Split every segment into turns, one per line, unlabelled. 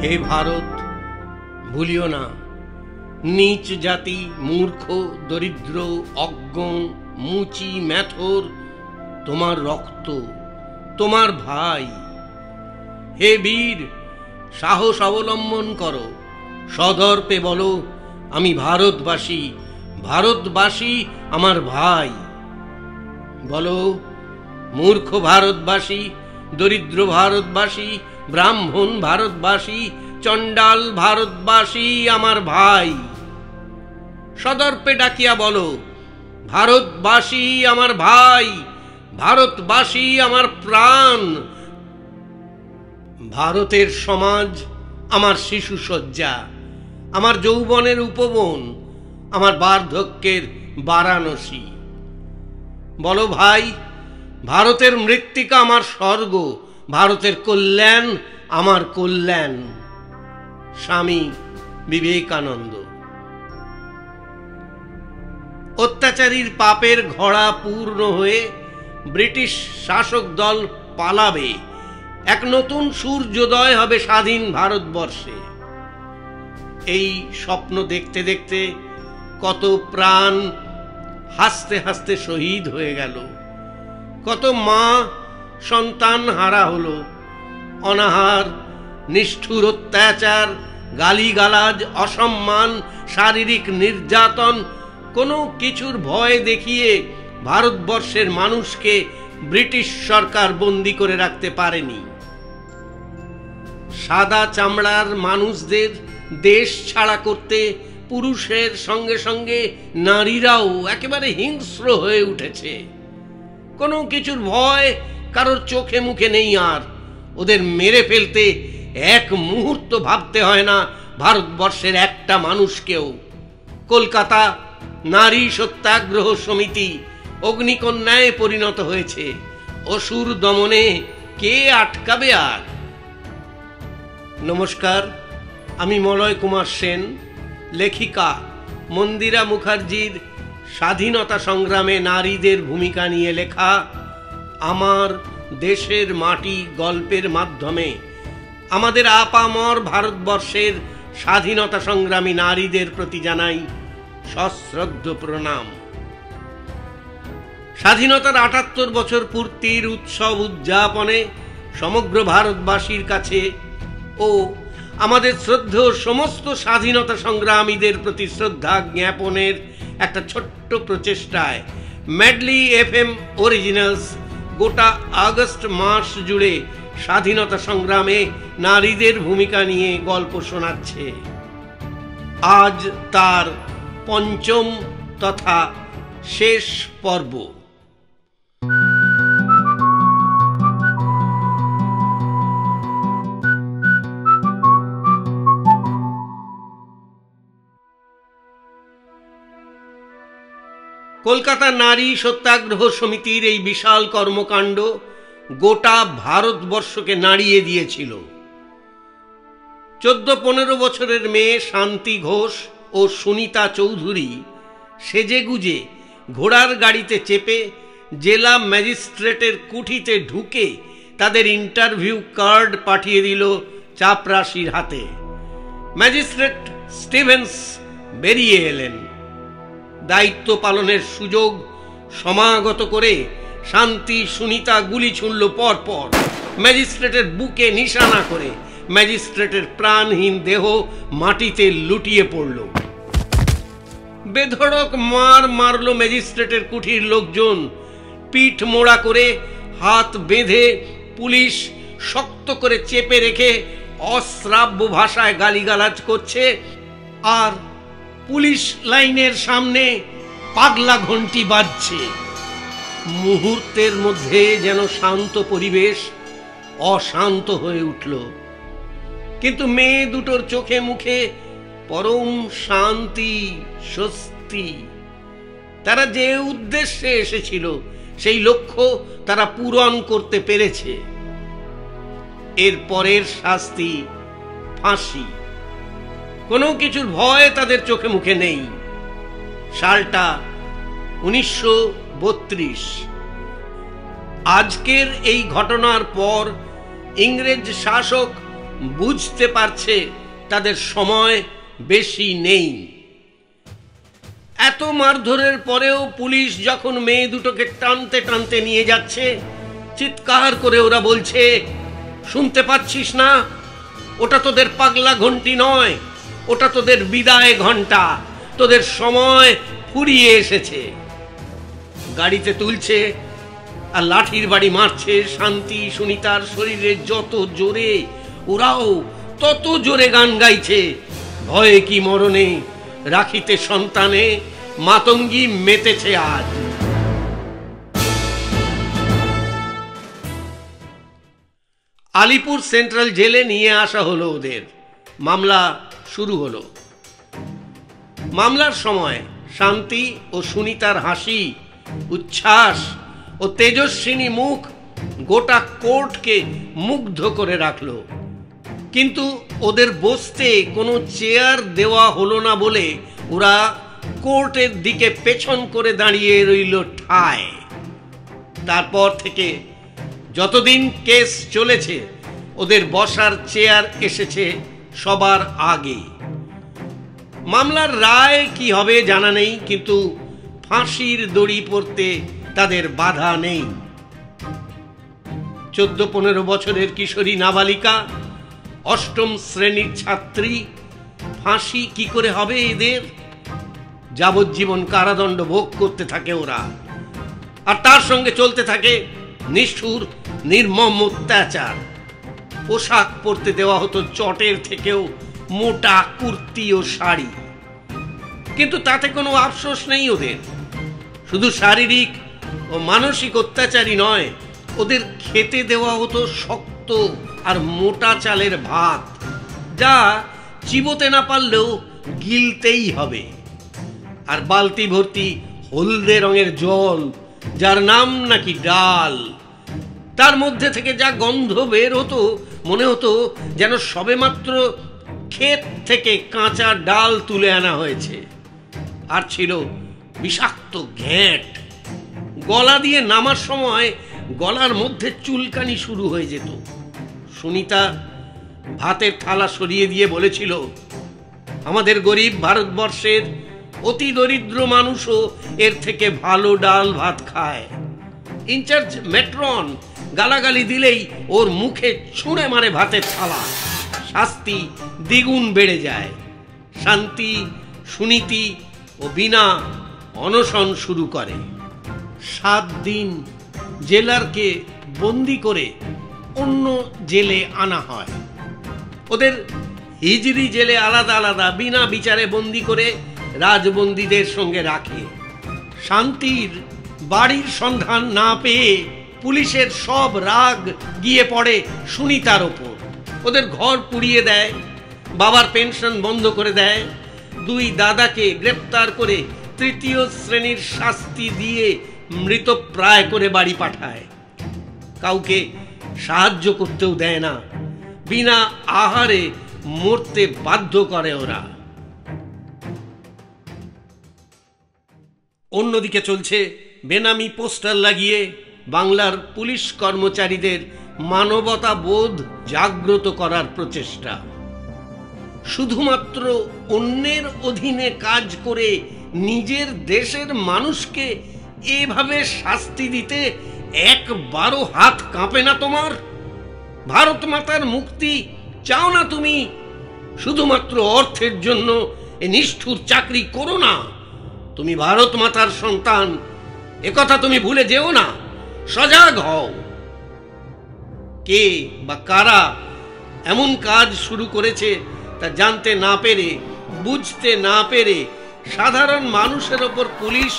হে ভারত, ভুলিও না, নীচ জাতি, মূর্খ, দরিদ্র, অজ্ঞ, মুচি, ম্যাথর তোমার রক্ত, তোমার ভাই। হে বীর, সাহস অবলম্বন করো, সদর্পে বলো, আমি ভারতবাসী, ভারতবাসী আমার ভাই। বলো, মূর্খ ভারতবাসী, দরিদ্র ভারতবাসী, ব্রাহ্মণ ভারতবাসী, চণ্ডাল ভারতবাসী আমার ভাই। সদর্পে ডাকিয়া বলো, ভারতবাসী আমার ভাই, ভারতবাসী আমার প্রাণ। ভারতের সমাজ আমার শিশু শয্যা, আমার যৌবনের উপবন, আমার বার্ধক্যের বারাণসী। বলো ভাই, ভারতের মৃত্তিকা আমার স্বর্গ, ভারতের কল্যাণ আমার কল্যাণ। স্বামী বিবেকানন্দ। অত্যাচারীর পাপের ঘোড়া পূর্ণ হয়ে ব্রিটিশ শাসক দল পালাবে, এক নতুন সূর্যোদয় হবে স্বাধীন ভারতবর্ষে। এই স্বপ্ন দেখতে দেখতে কত প্রাণ হাসতে হাসতে শহীদ হয়ে গেল, কত মা সন্তান হারা হলো। অনাহার, নিষ্ঠুর অত্যাচার, গালিগালাজ, অসম্মান, শারীরিক নির্যাতন, কোনো কিছুর ভয় দেখিয়ে ভারতবর্ষের মানুষকে ব্রিটিশ সরকার বন্দী করে রাখতে পারেনি। সাদা চামড়ার মানুষদের দেশ ছাড়া করতে পুরুষের সঙ্গে সঙ্গে নারীরাও একেবারে হিংস্র হয়ে উঠেছে। কোনো কিছুর ভয় কারোর চোখে মুখে নেই আর। ওদের মেরে ফেলতে এক মুহূর্ত ভাবতে হয় না ভারতবর্ষের একটা মানুষকেও। কলকাতা নারী সত্যাগ্রহ সমিতি অগ্নিকন্যায় পরিণত হয়েছে। অসুর দমনে কে আটকাবে আর? নমস্কার, আমি মলয় কুমার সেন, লেখিকা মন্দিরা মুখার্জির স্বাধীনতা সংগ্রামে নারীদের ভূমিকা নিয়ে লেখা আমার দেশের মাটি গল্পের মাধ্যমে আমাদের আপামর ভারতবর্ষের স্বাধীনতা সংগ্রামী নারীদের প্রতি জানাই সশ্রদ্ধ প্রণাম। স্বাধীনতার ৭৮ বছর পূর্তির উৎসব উদযাপনে সমগ্র ভারতবাসীর কাছে ও আমাদের শ্রদ্ধেয় সমস্ত স্বাধীনতা সংগ্রামীদের প্রতি শ্রদ্ধা জ্ঞাপনের একটা ছোট্ট প্রচেষ্টায় মেডলি FM অরিজিনালস গোটা আগস্ট মাস জুড়ে স্বাধীনতা সংগ্রামে নারীদের ভূমিকা নিয়ে গল্প শোনাচ্ছে। আজ তার পঞ্চম তথা শেষ পর্ব। কলকাতা নারী সত্যাগ্রহ সমিতির এই বিশাল কর্মকাণ্ড গোটা ভারতবর্ষকে নাড়িয়ে দিয়েছিল। 14-15 বছরের মেয়ে শান্তি ঘোষ ও সুনিতা চৌধুরী সেজেগুজে ঘোড়ার গাড়িতে চেপে জেলা ম্যাজিস্ট্রেটের কুঠিতে ঢুকে তাদের ইন্টারভিউ কার্ড পাঠিয়ে দিল চাপরাশির হাতে। ম্যাজিস্ট্রেট স্টিভেন্স বেরিয়ে এলেন। দায়িত্ব পালনের সুযোগ সমাগত করে শান্তি সুনিতা গুলি ছুঁড়ল পরপর, ম্যাজিস্ট্রেটের বুকে নিশানা করে। ম্যাজিস্ট্রেটের প্রাণহীন দেহ মাটিতে লুটিয়ে পড়ল। বেধড়ক মার মারল ম্যাজিস্ট্রেটের কুঠির লোকজন। পিঠ মোড়া করে হাত বেঁধে পুলিশ শক্ত করে চেপে রেখে অশ্রাব্য ভাষায় গালিগালাজ করছে। আর পুলিশ লাইনের সামনে পাগলা ঘন্টি বাজছে। মুহূর্তের মধ্যে যেন শান্ত পরিবেশ অশান্ত হয়ে উঠল। কিন্তু মেয়ে দুটোর চোখে মুখে পরম শান্তি, স্বস্তি। তারা যে উদ্দেশ্যে এসেছিল সেই লক্ষ্য তারা পূরণ করতে পেরেছে। এর পরের শাস্তি ফাঁসি। কোনো কিছুর ভয় তাদের চোখে মুখে নেই। সালটা 1932। আজকের এই ঘটনার পর ইংরেজ শাসক বুঝতে পারছে তাদের সময় বেশি নেই। এত মারধরের পরেও পুলিশ যখন মেয়ে দুটোকে টানতে টানতে নিয়ে যাচ্ছে, চিৎকার করে ওরা বলছে, শুনতে পাচ্ছিস না? ওটা তোদের পাগলা ঘন্টি নয়, ওটা তোদের বিদায় ঘন্টা, তোদের সময় ফুরিয়ে এসেছে। গাড়িতে তুলছে আর লাঠির বাড়ি মারছে। শান্তি সুনিতার শরীরে যত জোরে, ওরাও তত জোরে গান গাইছে। ভয়ে কি মরণে, রাখিতে সন্তানে, মাতঙ্গী মেতেছে আজ। আলিপুর সেন্ট্রাল জেলে নিয়ে আসা হলো ওদের। মামলা শুরু হলো। মামলার সময় শান্তি ও সুনিতার হাসি, উচ্ছ্বাস ও তেজস্বিনী মুখ গোটা কোর্টকে মুগ্ধ করে রাখলো। কিন্তু ওদের বসতে কোনো চেয়ার দেওয়া হলো না বলে ওরা কোর্টের দিকে পেছন করে দাঁড়িয়ে রইল ঠায়। তারপর থেকে যতদিন কেস চলেছে ওদের বসার চেয়ার এসেছে সবার আগে। মামলার রায় কি হবে জানা নেই, কিন্তু ফাঁসির দড়ি পড়তে তাদের বাধা নেই। 14-15 বছরের কিশোরী নাবালিকা, অষ্টম শ্রেণীর ছাত্রী, ফাঁসি কি করে হবে এদের? যাবজ্জীবন কারাদণ্ড ভোগ করতে থাকে ওরা। আর তার সঙ্গে চলতে থাকে নিষ্ঠুর নির্মম অত্যাচার। পোশাক পরতে দেওয়া হতো চটের থেকেও মোটা কুর্তি ও শাড়ি। কিন্তু তাতে কোনো আফসোস নেই ওদের। শুধু শারীরিক ও মানসিক অত্যাচারই নয়, ওদের খেতে দেওয়া হতো শক্ত আর মোটা চালের ভাত, যা চিবোতে না পারলেও গিলতেই হবে। আর বালতি ভর্তি হলদে রঙের জল, যার নাম নাকি ডাল। তার মধ্যে থেকে যা গন্ধ বের হতো, মনে হতো যেন সবেমাত্র ক্ষেত থেকে কাঁচা ডাল তুলে আনা হয়েছে। আর ছিল বিষাক্ত ঘ্যাঁট। গলা দিয়ে নামার সময় গলার মধ্যে চুলকানি শুরু হয়ে যেত। সুনিতা ভাতের থালা সরিয়ে দিয়ে বলেছিল, আমাদের গরিব ভারতবর্ষের অতি দরিদ্র মানুষও এর থেকে ভালো ডাল ভাত খায়। ইনচার্জ মেট্রন গালাগালি দিলেই ওর মুখে ছুঁড়ে মারে ভাতের থালা। শাস্তি দ্বিগুণ বেড়ে যায়। শান্তি, সুনীতি ও বিনা অনশন শুরু করে। 7 দিন জেলারকে বন্দি করে অন্য জেলে আনা হয়। ওদের হিজরি জেলে আলাদা আলাদা বিনা বিচারে বন্দি করে রাজবন্দীদের সঙ্গে রাখে। শান্তির বাড়ির সন্ধান না পেয়ে পুলিশের সব রাগ গিয়ে পড়ে সুনিতার ওপর। ওদের ঘর পুড়িয়ে দেয়, বাবার পেনশন বন্ধ করে দেয়, 2 দাদাকে গ্রেপ্তার করে 3য় শ্রেণীর শাস্তি দিয়ে মৃতপ্রায় করে বাড়ি পাঠায়। কাউকে সাহায্য করতেও দেয় না, বিনা আহারে মরতে বাধ্য করে ওরা। অন্যদিকে চলছে বেনামি পোস্টার লাগিয়ে বাংলার পুলিশ কর্মচারীদের মানবতা বোধ জাগ্রত করার প্রচেষ্টা। শুধুমাত্র অন্যের অধীনে কাজ করে নিজের দেশের মানুষকে এভাবে শাস্তি দিতে একবারও হাত কাঁপে না তোমার? ভারত মাতার মুক্তি চাও না তুমি? শুধুমাত্র অর্থের জন্য এ নিষ্ঠুর চাকরি করো না। তুমি ভারত মাতার সন্তান, একথা তুমি ভুলে যেও না। সজাগ হও। কে বা কারা এমন কাজ শুরু করেছে তা জানতে না পেরে, বুঝতে না পেরে সাধারণ মানুষের ওপর পুলিশ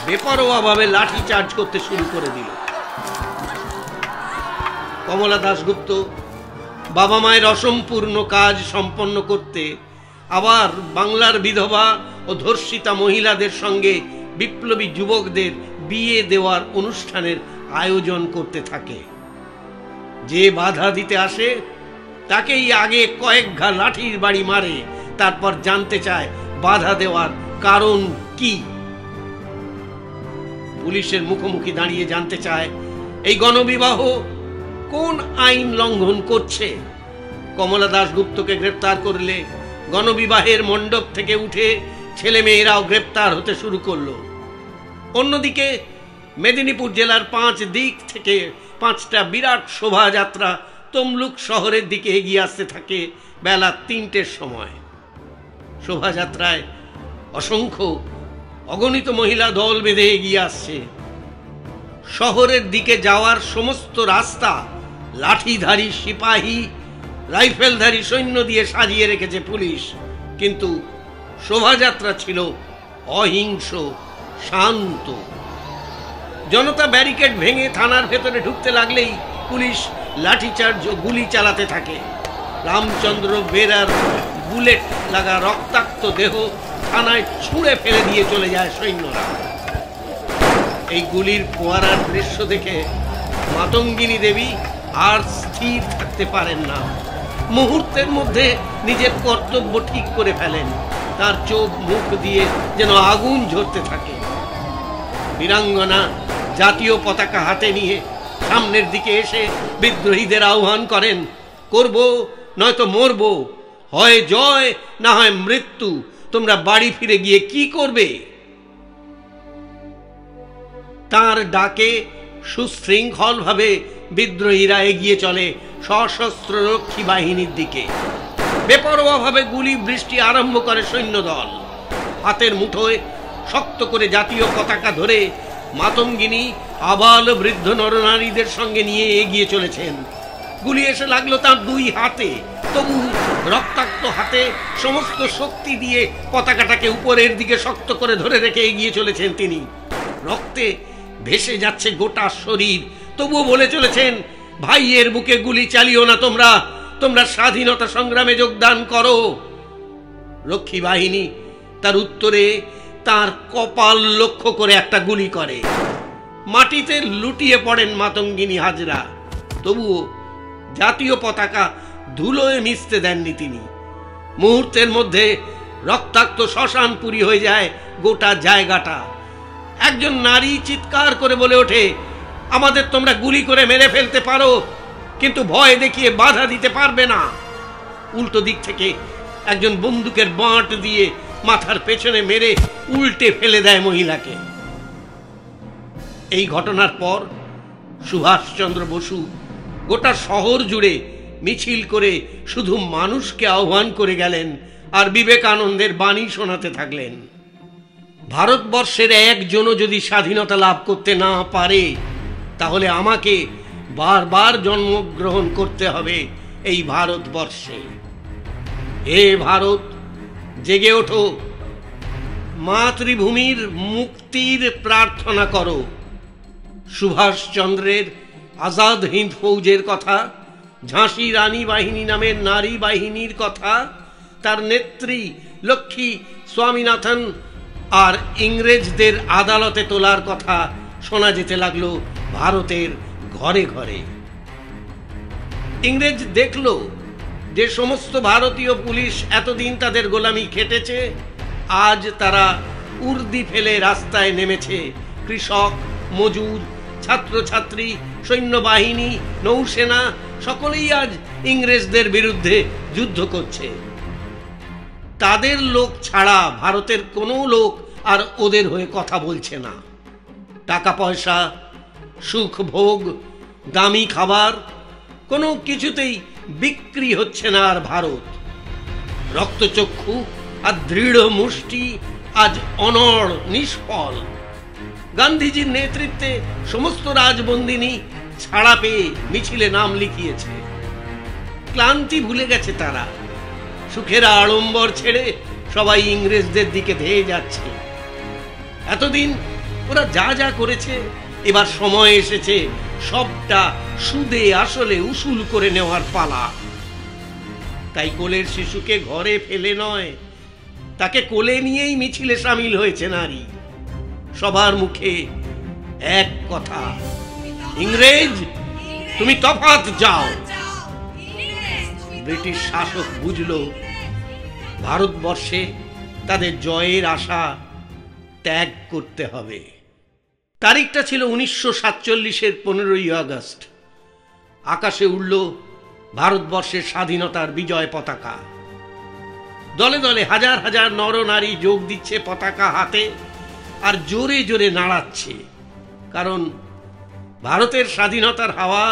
বেপরোয়াভাবে লাঠি চার্জ করতে শুরু করে দিল। কমলা দাশগুপ্ত বাবা মায়ের অসম্পূর্ণ কাজ সম্পন্ন করতে আবার বাংলার বিধবা ও ধর্ষিতা মহিলাদের সঙ্গে বিপ্লবী যুবকদের বিয়ে দেওয়ার অনুষ্ঠানের আয়োজন করতে থাকে। যে বাধা দিতে আসে তাকেই আগে কয়েক ঘা লাঠির বাড়ি মারে, তারপর জানতে চায় বাধা দেওয়ার কারণ কি। পুলিশের মুখোমুখি দাঁড়িয়ে জানতে চায় এই গণবিবাহ কোন আইন লঙ্ঘন করছে, কমলা দাশগুপ্তকে গ্রেপ্তার করলে গণবিবাহের মণ্ডপ থেকে উঠে ছেলে মেয়েরাও গ্রেপ্তার হতে শুরু করলো। অন্যদিকে মেদিনীপুর জেলার 5 দিক থেকে 5টা বিরাট শোভাযাত্রা তমলুক শহরের দিকে এগিয়ে আসতে থাকে বেলা 3টের সময়। শোভাযাত্রায় অসংখ্য অগণিত মহিলা দল বেঁধে এগিয়ে আসছে। শহরের দিকে যাওয়ার সমস্ত রাস্তা লাঠিধারী সিপাহী, রাইফেলধারী সৈন্য দিয়ে সাজিয়ে রেখেছে পুলিশ, কিন্তু শোভাযাত্রা ছিল অহিংস, শান্ত। জনতা ব্যারিকেড ভেঙে থানার ভেতরে ঢুকতে লাগলেই পুলিশ লাঠিচার্জ ও গুলি চালাতে থাকে। রামচন্দ্র বেরার বুলেট লাগা রক্তাক্ত দেহ থানায় ছুঁড়ে ফেলে দিয়ে চলে যায় সৈন্যরা। এই গুলির ফোয়ারার দৃশ্য দেখে মাতঙ্গিনী দেবী আর স্থির থাকতে পারেন না। মুহূর্তের মধ্যে নিজের কর্তব্য ঠিক করে ফেলেন। তার চোখ মুখ দিয়ে যেন আগুন ঝরতে থাকে। বীরাঙ্গনা জাতীয় পতাকা হাতে নিয়ে সামনের দিকে এসে বিদ্রোহীদের আহ্বান করেন, করব নয়তো মরব, হয় জয় না হয় মৃত্যু, তোমরা বাড়ি ফিরে গিয়ে কি করবে? তার ডাকে সুশৃঙ্খলভাবে বিদ্রোহীরা এগিয়ে চলে সশস্ত্র রক্ষী বাহিনীর দিকে। বেপরোয়াভাবে গুলি বৃষ্টি আরম্ভ করে সৈন্যদল। হাতের মুঠোয় শক্ত করে জাতীয় পতাকা ধরে মাতঙ্গিনী আবাল বৃদ্ধ নরনারীদের সঙ্গে নিয়ে এগিয়ে চলেছেন। গুলি এসে লাগলো তার 2 হাতে, তবু রক্তাক্ত হাতে সমস্ত শক্তি দিয়ে পতাকাটাকে উপরের দিকে শক্ত করে ধরে রেখে এগিয়ে চলেছেন তিনি। রক্তে ভেসে যাচ্ছে গোটা শরীর, তবুও বলে চলেছেন, ভাইয়ের বুকে গুলি চালিও না, তোমরা স্বাধীনতা সংগ্রামে যোগদান করো। রক্ষী বাহিনী তার উত্তরে তার কপাল লক্ষ্য করে একটা গুলি করে। মাটিতে লুটিয়ে পড়েন মাতঙ্গিনী হাজরা, তবুও জাতীয় পতাকা ধুলোয় মিশতে দেননি তিনি। মুহূর্তের মধ্যে রক্তাক্ত শ্মশানপুরী হয়ে যায় গোটা জায়গাটা। একজন নারী চিৎকার করে বলে ওঠে, আমাদের তোমরা গুলি করে মেরে ফেলতে পারো, কিন্তু ভয় দেখিয়ে বাধা দিতে পারবে না। উল্টো দিক থেকে একজন বন্দুকের বাঁট দিয়ে মাথার পেছনে মেরে উল্টে ফেলে দেয় মহিলাকে। এই ঘটনার পর সুভাষচন্দ্র বসু গোটা শহর জুড়ে মিছিল করে শুধু মানুষকে আহ্বান করে গেলেন আর বিবেকানন্দের বাণী শোনাতে থাকলেন। ভারতবর্ষের একজনও যদি স্বাধীনতা লাভ করতে না পারে, তাহলে আমাকে বারবার জন্মগ্রহণ করতে হবে এই ভারতবর্ষে। হে ভারত, জেগে ওঠো, মাতৃভূমির মুক্তির প্রার্থনা করো। সুভাষচন্দ্রের আজাদ হিন্দ ফৌজের কথা, ঝাঁসি রানী বাহিনী নামের নারী বাহিনীর কথা, তার নেত্রী লক্ষ্মী স্বামীনাথন আর ইংরেজদের আদালতে তোলার কথা শোনা যেতে লাগলো ভারতের ঘরে ঘরে। ইংরেজ দেখলো যে সমস্ত ভারতীয় পুলিশ এতদিন তাদের গোলামি খেটেছে, আজ তারা উর্দি ফেলে রাস্তায় নেমেছে। কৃষক, মজুর, ছাত্রছাত্রী, সৈন্যবাহিনী, নৌসেনা সকলেই আজ ইংরেজদের বিরুদ্ধে যুদ্ধ করছে। তাদের লোক ছাড়া ভারতের কোনো লোক আর ওদের হয়ে কথা বলছে না। টাকা পয়সা, সুখ ভোগ, দামি খাবার কোনো কিছুতেই বিক্রি হচ্ছে না আর ভারত। রক্তচক্ষু আর দৃঢ় মুষ্টি আজ অনড়, নিষ্ফল। গান্ধীজির নেতৃত্বে সমস্ত রাজবন্দিনী ছাড়া পেয়ে মিছিলে নাম লিখিয়েছে। ক্লান্তি ভুলে গেছে তারা। সুখের আড়ম্বর ছেড়ে সবাই ইংরেজদের দিকে ধেয়ে যাচ্ছে। এতদিন ওরা যা যা করেছে, এবার সময় এসেছে সবটা সুদে আসলে উসুল করে নেওয়ার পালা। তাই কোলের শিশুকে ঘরে ফেলে নয়, তাকে কোলে নিয়েই মিছিলে সামিল হয়েছে নারী। সবার মুখে এক কথা, ইংরেজ তুমি তফাৎ যাও। ব্রিটিশ শাসক বুঝল ভারতবর্ষে তাদের জয়ের আশা ত্যাগ করতে হবে। তারিখটা ছিল 1947-এর 15ই আগস্ট। আকাশে উড়ল ভারতবর্ষের স্বাধীনতার বিজয় পতাকা। দলে দলে হাজার হাজার নরনারী যোগ দিচ্ছে পতাকা হাতে আর জোরে জোরে নাড়াচ্ছে, কারণ ভারতের স্বাধীনতার হাওয়া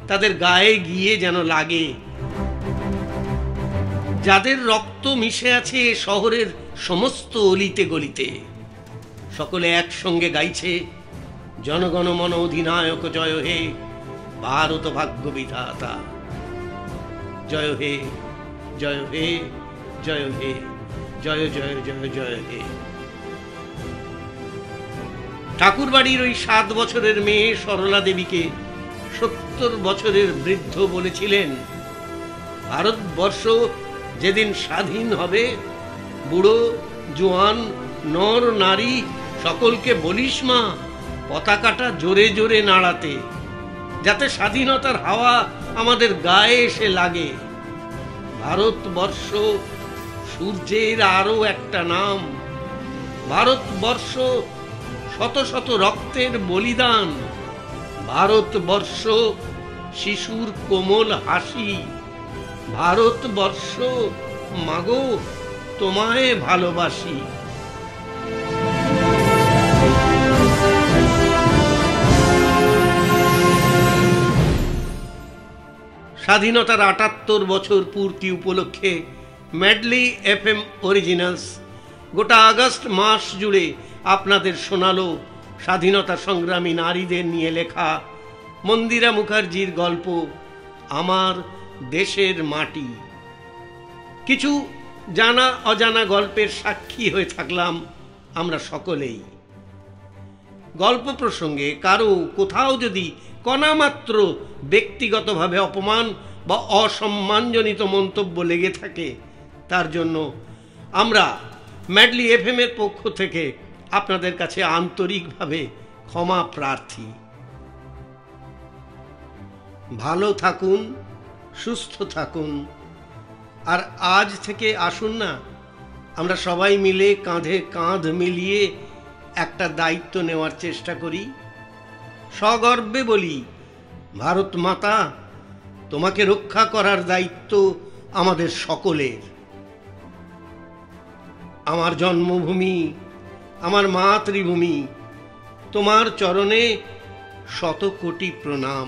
তাদের গায়ে গিয়ে যেন লাগে। যাদের রক্ত মিশে আছে শহরের সমস্ত অলিতে গলিতে, সকলে একসঙ্গে গাইছে জনগণ মন অধিনায়ক জয় হে, ভারত ভাগ্য বিধাতা জয় হে, জয় হে, জয় হে, জয় জয় জয় জয় হে। ঠাকুরবাড়ির ওই 7 বছরের মেয়ে সরলা দেবীকে 70 বছরের বৃদ্ধ বলেছিলেন, ভারতবর্ষ যেদিন স্বাধীন হবে, বুড়ো জোয়ান নর নারী সকলকে বলিস মা পতাকাটা জোরে জোরে নাড়াতে, যাতে স্বাধীনতার হাওয়া আমাদের গায়ে এসে লাগে। ভারতবর্ষ সূর্যের আরো একটা নাম, ভারতবর্ষ শত শত রক্তের বলিদান, ভারতবর্ষ শিশুর কোমল হাসি, ভারতবর্ষ মাগো তোমায় ভালোবাসি। স্বাধীনতার ৭৮ বছর পূর্তি উপলক্ষে মেডলি FM অরিজিনালস গোটা আগস্ট মাস জুড়ে আপনাদের শোনালো স্বাধীনতা সংগ্রামী নারীদের নিয়ে লেখা মন্দিরা মুখার্জির গল্প আমার দেশের মাটি। কিছু জানা অজানা গল্পের সাক্ষী হয়ে থাকলাম আমরা সকলেই। গল্প প্রসঙ্গে কারো কোথাও যদি কণামাত্র ব্যক্তিগতভাবে অপমান বা অসম্মানজনিত মন্তব্য লেগে থাকে, তার জন্য আমরা মেডলি FM এর পক্ষ থেকে আপনাদের কাছে আন্তরিকভাবে ক্ষমা প্রার্থী। ভালো থাকুন, সুস্থ থাকুন, আর আজ থেকে আসুন না আমরা সবাই মিলে কাঁধে কাঁধ মিলিয়ে একটা দায়িত্ব নেওয়ার চেষ্টা করি। সগর্বে বলি, ভারত মাতা, তোমাকে রক্ষা করার দায়িত্ব আমাদের সকলের। আমার জন্মভূমি, আমার মাতৃভূমি, তোমার চরণে শত কোটি প্রণাম।